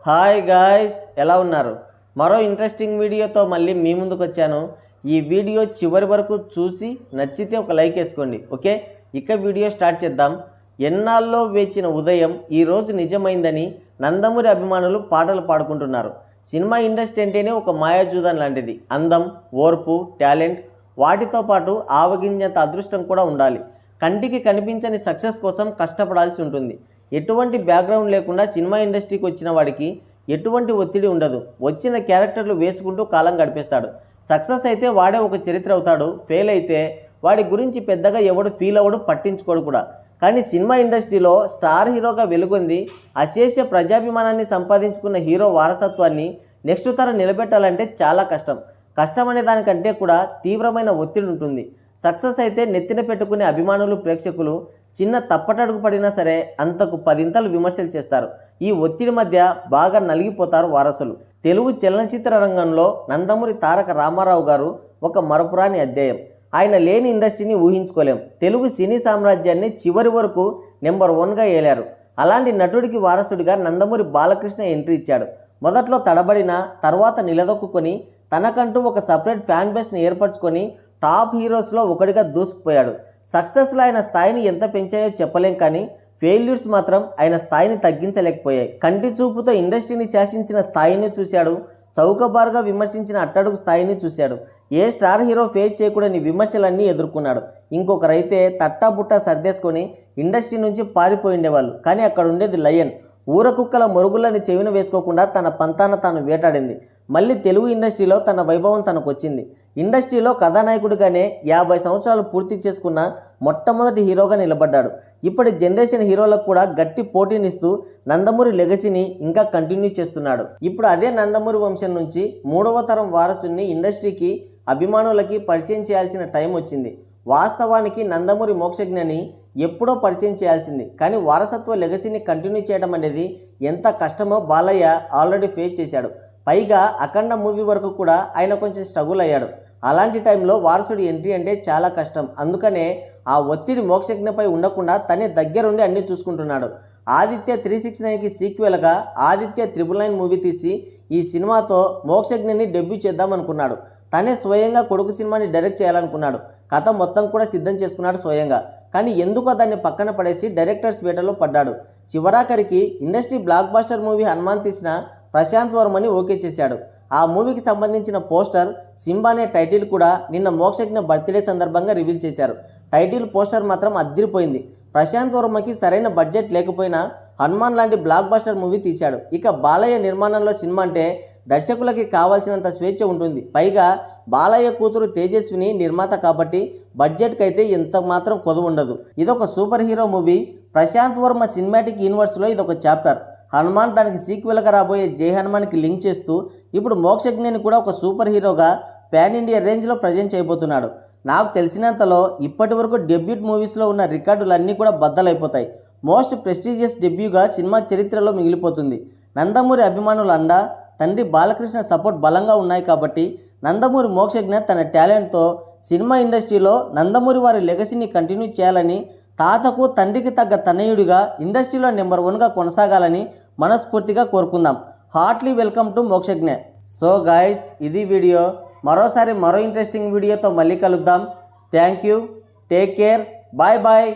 Hi guys, ఎలా ఉన్నారు? మరో ఇంట్రెస్టింగ్ వీడియోతో మళ్ళీ మీ ముందుకు వచ్చాను. ఈ వీడియో చివరి వరకు చూసి నచ్చితే ఒక లైక్ వేసుకోండి. ఓకే, ఇక వీడియో స్టార్ట్ చేద్దాం. ఎన్నాళ్ళలో వేచిన ఉదయం ఈరోజు నిజమైందని నందమూరి అభిమానులు పాటలు పాడుకుంటున్నారు. సినిమా ఇండస్ట్రీ అంటేనే ఒక మాయాజూదం లాంటిది. అందం, ఓర్పు, టాలెంట్, వాటితో పాటు ఆవగింజంత అదృష్టం కూడా ఉండాలి. కంటికి కనిపించని సక్సెస్ కోసం కష్టపడాల్సి ఉంటుంది. ఎటువంటి బ్యాక్గ్రౌండ్ లేకుండా సినిమా ఇండస్ట్రీకి వచ్చిన వాడికి ఎటువంటి ఒత్తిడి ఉండదు. వచ్చిన క్యారెక్టర్లు వేసుకుంటూ కాలం గడిపేస్తాడు. సక్సెస్ అయితే వాడే ఒక చరిత్ర అవుతాడు. ఫెయిల్ అయితే వాడి గురించి పెద్దగా ఎవడు ఫీల్ అవ్వడు, పట్టించుకోడు కూడా. కానీ సినిమా ఇండస్ట్రీలో స్టార్ హీరోగా వెలుగొంది అశేష ప్రజాభిమానాన్ని సంపాదించుకున్న హీరో వారసత్వాన్ని నెక్స్ట్ తరం నిలబెట్టాలంటే చాలా కష్టం. కష్టం అనే దానికంటే కూడా తీవ్రమైన ఒత్తిడి ఉంటుంది. సక్సెస్ అయితే నెత్తిన పెట్టుకునే అభిమానులు, ప్రేక్షకులు చిన్న తప్పటడుగు పడినా సరే అంతకు పదింతలు విమర్శలు చేస్తారు. ఈ ఒత్తిడి మధ్య బాగా నలిగిపోతారు వారసులు. తెలుగు చలనచిత్ర రంగంలో నందమూరి తారక రామారావు గారు ఒక మరపురాని అధ్యాయం. ఆయన లేని ఇండస్ట్రీని ఊహించుకోలేం. తెలుగు సినీ సామ్రాజ్యాన్ని చివరి వరకు నెంబర్ 1గా ఏలారు. అలాంటి నటుడికి వారసుడిగా నందమూరి బాలకృష్ణ ఎంట్రీ ఇచ్చాడు. మొదట్లో తడబడిన తర్వాత నిలదొక్కుని తనకంటూ ఒక సపరేట్ ఫ్యాన్ బేస్ని ఏర్పరచుకొని టాప్ హీరోస్లో ఒకటిగా దూసుకుపోయాడు. సక్సెస్లో ఆయన స్థాయిని ఎంత పెంచాయో చెప్పలేం, కానీ ఫెయిల్యూర్స్ మాత్రం ఆయన స్థాయిని తగ్గించలేకపోయాయి. కంటి చూపుతో ఇండస్ట్రీని శాసించిన స్థాయిని చూశాడు. చౌకబారుగా విమర్శించిన అట్టడుగు స్థాయిని చూశాడు. ఏ స్టార్ హీరో ఫేస్ చేయకూడని విమర్శలన్నీ ఎదుర్కొన్నాడు. ఇంకొకరైతే తట్టాబుట్టా సర్దేసుకొని ఇండస్ట్రీ నుంచి పారిపోయి ఉండేవాళ్ళు. కానీ అక్కడ ఉండేది లయన్. ఊరకుక్కల మొరుగులని చెవిన వేసుకోకుండా తన పంతాన తాను వేటాడింది. మళ్ళీ తెలుగు ఇండస్ట్రీలో తన వైభవం తనకు వచ్చింది. ఇండస్ట్రీలో కథానాయకుడిగానే 50 సంవత్సరాలు పూర్తి చేసుకున్న మొట్టమొదటి హీరోగా నిలబడ్డాడు. ఇప్పటి జనరేషన్ హీరోలకు కూడా గట్టి పోటీనిస్తూ నందమూరి లెగసీని ఇంకా కంటిన్యూ చేస్తున్నాడు. ఇప్పుడు అదే నందమూరి వంశం నుంచి 3వ తరం వారసుని ఇండస్ట్రీకి, అభిమానులకి పరిచయం చేయాల్సిన టైం వచ్చింది. వాస్తవానికి నందమూరి మోక్షజ్ఞని ఎప్పుడో పరిచయం చేయాల్సింది. కానీ వారసత్వ లెగసీని కంటిన్యూ చేయడం అనేది ఎంత కష్టమో బాలయ్య ఆల్రెడీ ఫేస్ చేశాడు. పైగా అఖండ మూవీ వరకు కూడా ఆయన కొంచెం స్ట్రగుల్ అయ్యాడు. అలాంటి టైంలో వారసుడి ఎంట్రీ అంటే చాలా కష్టం. అందుకనే ఆ ఒత్తిడి మోక్షజ్ఞపై ఉండకుండా తనే దగ్గరుండి అన్నీ చూసుకుంటున్నాడు. ఆదిత్య 369కి సీక్వెల్గా ఆదిత్య 999 మూవీ తీసి ఈ సినిమాతో మోక్షజ్ఞని డెబ్యూ చేద్దామనుకున్నాడు. తనే స్వయంగా కొడుకు సినిమాని డైరెక్ట్ చేయాలనుకున్నాడు. కథ మొత్తం కూడా సిద్ధం చేసుకున్నాడు స్వయంగా. కానీ ఎందుకో దాన్ని పక్కన పడేసి డైరెక్టర్స్ వేటలో పడ్డాడు. చివరాఖరికి industry blockbuster movie Hanuman తీసిన ప్రశాంత్ వర్మని ఓకే చేశాడు. ఆ మూవీకి సంబంధించిన పోస్టర్, సింబా అనే టైటిల్ కూడా నిన్న మోక్షజ్ఞ బర్త్డే సందర్భంగా రివీల్ చేశారు. టైటిల్ పోస్టర్ మాత్రం అదిరిపోయింది. ప్రశాంత్ వర్మకి సరైన బడ్జెట్ లేకపోయినా హనుమాన్ లాంటి బ్లాక్ బాస్టర్ మూవీ తీశాడు. ఇక బాలయ్య నిర్మాణంలో సినిమా అంటే దర్శకులకి కావాల్సినంత స్వేచ్ఛ ఉంటుంది. పైగా బాలయ్య కూతురు తేజస్విని నిర్మాత కాబట్టి బడ్జెట్కి అయితే ఎంత మాత్రం కొదువు ఉండదు. ఇదొక super hero movie. Prashanth Varma cinematic యూనివర్స్లో ఇదొక చాప్టర్. హనుమాన్ దానికి సీక్వెల్గా రాబోయే జై హనుమాన్కి లింక్ చేస్తూ ఇప్పుడు మోక్షజ్ఞని కూడా ఒక సూపర్ హీరోగా పాన్ ఇండియా రేంజ్లో ప్రజెంట్ చేయబోతున్నాడు. నాకు తెలిసినంతలో ఇప్పటి వరకు డెబ్యూట్ మూవీస్లో ఉన్న రికార్డులన్నీ కూడా బద్దలైపోతాయి. మోస్ట్ ప్రెస్టీజియస్ డెబ్యూగా సినిమా చరిత్రలో మిగిలిపోతుంది. నందమూరి అభిమానుల అండ, తండ్రి బాలకృష్ణ సపోర్ట్ బలంగా ఉన్నాయి కాబట్టి నందమూరి మోక్షజ్ఞ తన టాలెంట్తో సినిమా ఇండస్ట్రీలో నందమూరి వారి లెగసీని కంటిన్యూ చేయాలని, తాతకు తండ్రికి తగ్గ తనయుడిగా ఇండస్ట్రీలో నెంబర్ 1గా కొనసాగాలని మనస్ఫూర్తిగా కోరుకుందాం. Heartly welcome to Mokshagna. So guys, ఇది వీడియో. మరోసారి మరో ఇంట్రెస్టింగ్ వీడియోతో మళ్ళీ కలుద్దాం. Thank you, take care, bye bye.